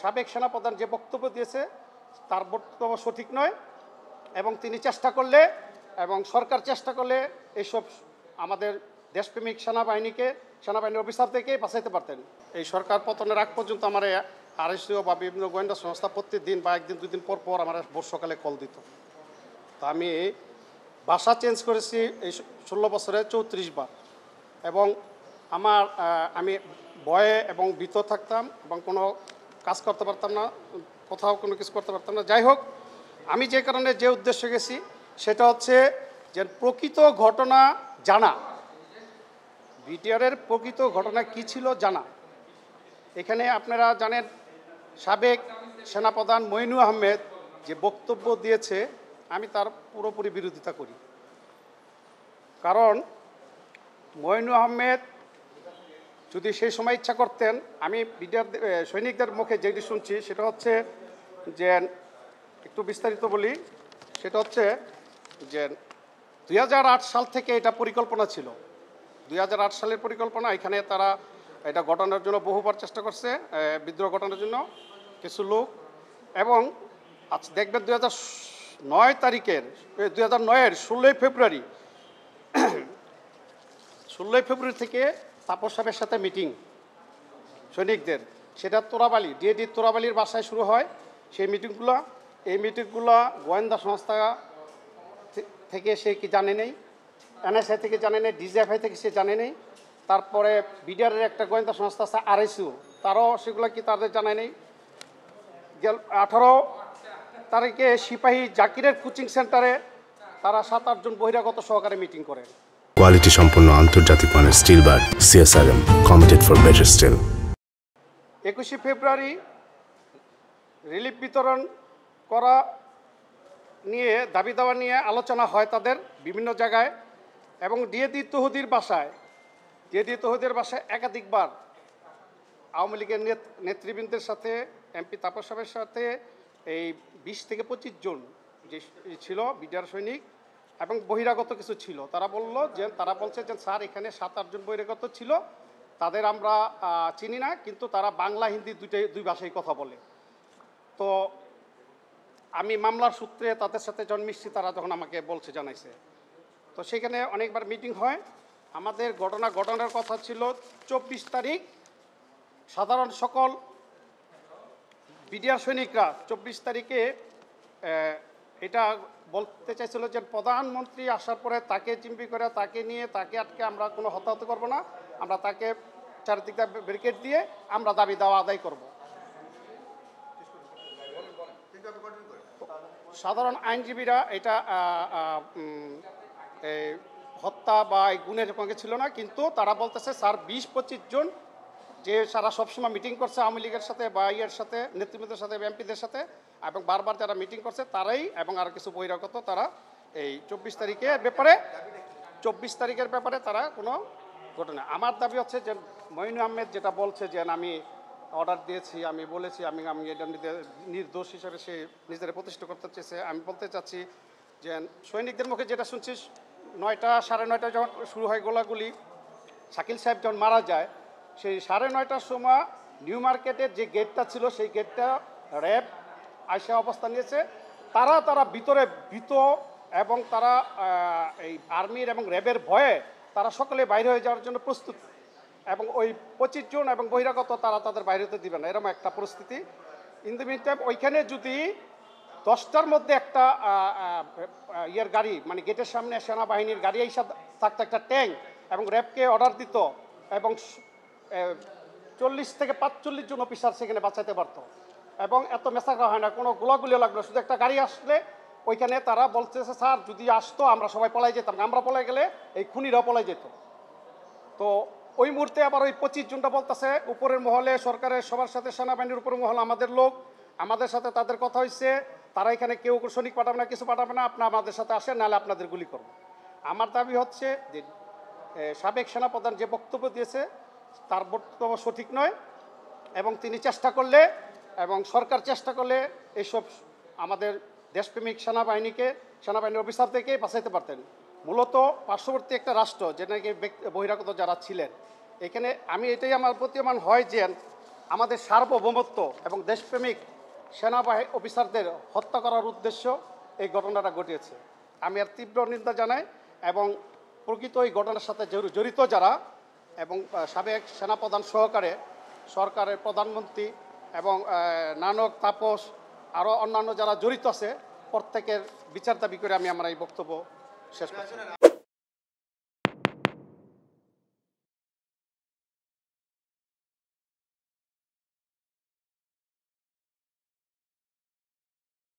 সাবেক সেনাপ্রধান যে বক্তব্য দিয়েছে তার বক্তব্য সঠিক নয়, এবং তিনি চেষ্টা করলে এবং সরকার চেষ্টা করলে এইসব আমাদের দেশপ্রেমিক সেনাবাহিনীর অফিসারদেরকে বাঁচাইতে পারতেন। এই সরকার পতনের আগ পর্যন্ত আমার আরএসইউ বা বিভিন্ন গোয়েন্দা সংস্থা প্রত্যেকদিন বা একদিন দুদিন পর পর আমার ভোর সকালে কল দিত। তো আমি ভাষা চেঞ্জ করেছি এই 16 বছরে 34 বার, এবং আমি ভয়ে এবং ভীত থাকতাম এবং কোনো কাজ করতে পারতাম না, কোথাও কোনো কিছু করতে পারতাম না। যাই হোক, আমি যে কারণে যে উদ্দেশ্যে গেছি সেটা হচ্ছে যে প্রকৃত ঘটনা জানা, বিটিআরের প্রকৃত ঘটনা কী ছিল জানা। এখানে আপনারা জানেন সাবেক সেনাপ্রধান মইনুল আহমেদ যে বক্তব্য দিয়েছে, আমি তার পুরোপুরি বিরোধিতা করি। কারণ মইনুল আহমেদ যদি সেই সময় ইচ্ছা করতেন, আমি সৈনিকদের মুখে যেটি শুনছি সেটা হচ্ছে যে, একটু বিস্তারিত বলি, সেটা হচ্ছে যে 2008 সাল থেকে এটা পরিকল্পনা ছিল। 2008 সালের পরিকল্পনা। এখানে তারা এটা ঘটানোর জন্য বহুবার চেষ্টা করছে, বিদ্রোহ ঘটানোর জন্য কিছু লোক। এবং আজ দেখবেন 2009 তারিখের 2009-এর 16 ফেব্রুয়ারি থেকে তাপস সাহেবের সাথে মিটিং সৈনিকদের, সেটা তোরাবালি ডিএডি তোরাবালির বাসায় শুরু হয় সেই মিটিংগুলো। এই মিটিংগুলো গোয়েন্দা সংস্থা থেকে সে কি জানে নেই, এনএসআই থেকে জানে নেই, ডিজিএফআই থেকে সে জানে নেই, তারপরে বিডিআরের একটা গোয়েন্দা সংস্থা আছে আরএসইউ, তারাও সেগুলো কি তাদের জানে নেই। 18 তারিখে সিপাহী জাকিরের কোচিং সেন্টারে তারা 7-8 জন বহিরাগত সহকারে মিটিং করে। কোয়ালিটি সম্পন্ন আন্তর্জাতিক মানের still bar CSRM, committed for better still. 21 February relief বিতরণ করা নিয়ে দাবি দাওয়া নিয়ে আলোচনা হয় তাদের বিভিন্ন জায়গায়, এবং ডিএডি তৌহিদের বাসায় একাধিকবার আওয়ামী লীগের নেতৃবৃন্দের সাথে, এমপি তাপস সাহেবের সাথে এই 20 থেকে 25 জন যে ছিল বিডিআর সৈনিক এবং বহিরাগত কিছু ছিল, তারা বলছে যে স্যার এখানে 7-8 জন বহিরাগত ছিল, তাদের আমরা চিনি না, কিন্তু তারা বাংলা হিন্দি দুই ভাষায় কথা বলে। তো আমি মামলার সূত্রে তাদের সাথে জন্মিষ্টি, তারা যখন আমাকে জানাইছে, তো সেখানে অনেকবার মিটিং হয়। আমাদের ঘটনার কথা ছিল 24 তারিখ সাধারণ সকল বিডিআর সৈনিকরা 24 তারিখে এটা বলতে চাইছিল যে প্রধানমন্ত্রী আসার পরে তাকে জিম্মি করে, তাকে নিয়ে তাকে আটকে আমরা কোনো হতাহত করব না, আমরা তাকে চারিদিকে ব্যারিকেড দিয়ে আমরা দাবি দাওয়া আদায় করব। সাধারণ আইনজীবীরা এটা হত্যা বা গুণের সঙ্গে ছিল না, কিন্তু তারা বলতেছে স্যার 20-25 জন যে সারা সবসময় মিটিং করছে আওয়ামী লীগের সাথে বা ইয়ের সাথে নেতৃবৃন্দের সাথে এমপিদের সাথে এবং বারবার যারা মিটিং করছে তারাই, এবং আর কিছু বহিরাগত, তারা এই 24 তারিখের ব্যাপারে তারা কোনো ঘটনা। আমার দাবি হচ্ছে যে মইনুল আহমেদ যেটা বলছে যে আমি অর্ডার দিয়েছি, আমি বলেছি আমি এটা নির্দোষ হিসেবে সে নিজেদের প্রতিষ্ঠা করতে চেয়েছে। আমি বলতে চাচ্ছি যে সৈনিকদের মুখে যেটা শুনছি, 9টা-9:30 যখন শুরু হয় গোলাগুলি, শাকিল সাহেব যখন মারা যায়, সেই 9:30টার সময় নিউ মার্কেটের যে গেটটা ছিল সেই গেটটা র্যাব আইসা অবস্থান নিয়েছে। তারা ভিতরে ভীত, এবং তারা এই আর্মির এবং র্যাবের ভয়ে তারা সকলে বাইরে হয়ে যাওয়ার জন্য প্রস্তুত, এবং ওই 25 জন এবং বহিরাগত তারা তাদের বাইরে হতে দিবে না, এরকম একটা পরিস্থিতি। ইন দ্য মিন টাইম ওইখানে যদি 10টার মধ্যে একটা ইয়ের গাড়ি, মানে গেটের সামনে সেনাবাহিনীর গাড়ি এইসব থাকতো, একটা ট্যাঙ্ক, এবং র্যাবকে অর্ডার দিত, এবং 40 থেকে 45 জন অফিসার সেখানে বাঁচাতে পারত, এবং এত মেসাকরা হয় না, কোনো গোলাগুলি লাগলো, শুধু একটা গাড়ি আসলে ওইখানে তারা বলতেছে স্যার যদি আসতো আমরা সবাই পলাই যেতাম, আমরা পলাই গেলে এই খুনিরাও পলাই যেত। তো ওই মুহূর্তে আবার ওই 25 জনটা বলতেছে উপরের মহলে সরকারের সবার সাথে সেনাবাহিনীর উপরের মহলে আমাদের লোক, আমাদের সাথে তাদের কথা হয়েছে, তারা এখানে কেউ সৈনিক পাঠাবে না, কিছু পাঠাবে না, আপনারা আমাদের সাথে আসেন, নাহলে আপনাদের গুলি করব। আমার দাবি হচ্ছে যে সাবেক সেনাপ্রধান যে বক্তব্য দিয়েছে তার বক্তব্য সঠিক নয়, এবং তিনি চেষ্টা করলে এবং সরকার চেষ্টা করলে এইসব আমাদের দেশপ্রেমিক সেনাবাহিনীর অফিসারদেরকে বাঁচাইতে পারতেন। মূলত পার্শ্ববর্তী একটা রাষ্ট্র, যে নাকি বহিরাগত যারা ছিলেন এখানে, আমি এটাই আমার প্রতীয়মান হয় যে আমাদের সার্বভৌমত্ব এবং দেশপ্রেমিক সেনাবাহিনী অফিসারদের হত্যা করার উদ্দেশ্য এই ঘটনাটা ঘটিয়েছে। আমি এর তীব্র নিন্দা জানাই এবং প্রকৃত এই ঘটনার সাথে জড়িত যারা এবং সাবেক সেনাপ্রধান সহকারে সরকারের প্রধানমন্ত্রী এবং নানক তাপস আরও অন্যান্য যারা জড়িত আছে প্রত্যেকের বিচার দাবি করে আমি আমার এই বক্তব্য শেষ করছি।